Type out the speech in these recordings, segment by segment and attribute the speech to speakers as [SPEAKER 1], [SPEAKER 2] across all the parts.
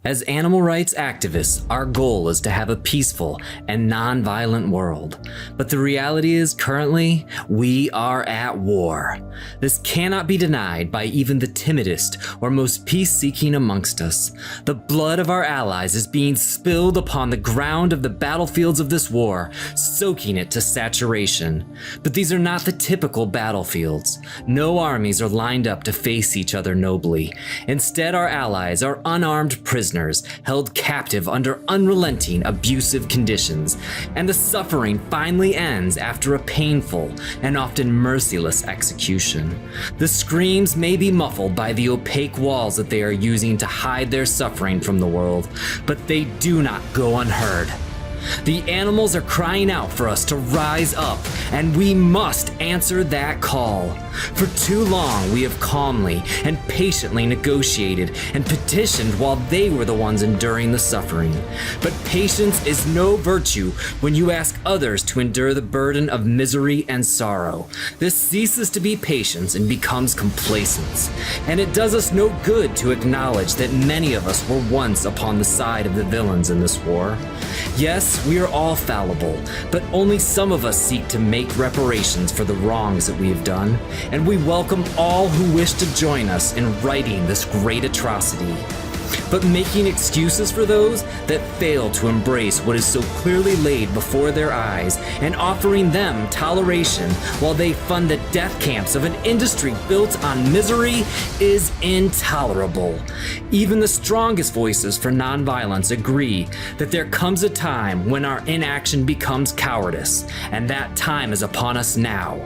[SPEAKER 1] As animal rights activists, our goal is to have a peaceful and non-violent world. But the reality is, currently, we are at war. This cannot be denied by even the timidest or most peace-seeking amongst us. The blood of our allies is being spilled upon the ground of the battlefields of this war, soaking it to saturation. But these are not the typical battlefields. No armies are lined up to face each other nobly. Instead, our allies are unarmed prisoners held captive under unrelenting abusive conditions, and the suffering finally ends after a painful and often merciless execution. The screams may be muffled by the opaque walls that they are using to hide their suffering from the world, but they do not go unheard. The animals are crying out for us to rise up, and we must answer that call. For too long, we have calmly and patiently negotiated and petitioned while they were the ones enduring the suffering. But patience is no virtue when you ask others to endure the burden of misery and sorrow. This ceases to be patience and becomes complacence. And it does us no good to acknowledge that many of us were once upon the side of the villains in this war. Yes, we are all fallible, but only some of us seek to make reparations for the wrongs that we have done, and we welcome all who wish to join us in righting this great atrocity. But making excuses for those that fail to embrace what is so clearly laid before their eyes and offering them toleration while they fund the death camps of an industry built on misery is intolerable. Even the strongest voices for nonviolence agree that there comes a time when our inaction becomes cowardice, and that time is upon us now.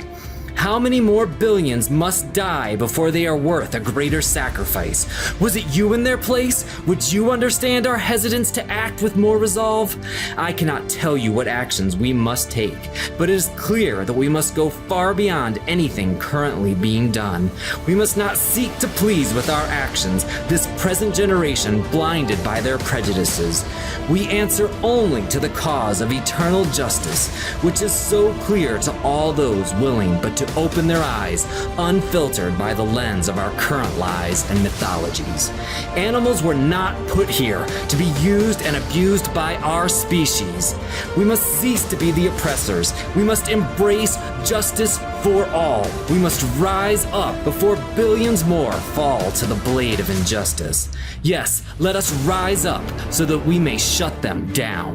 [SPEAKER 1] How many more billions must die before they are worth a greater sacrifice? Was it you in their place? Would you understand our hesitance to act with more resolve? I cannot tell you what actions we must take, but it is clear that we must go far beyond anything currently being done. We must not seek to please with our actions this present generation blinded by their prejudices. We answer only to the cause of eternal justice, which is so clear to all those willing but to open their eyes, unfiltered by the lens of our current lies and mythologies. Animals were not put here to be used and abused by our species. We must cease to be the oppressors. We must embrace justice for all. We must rise up before billions more fall to the blade of injustice. Yes, let us rise up so that we may shut them down.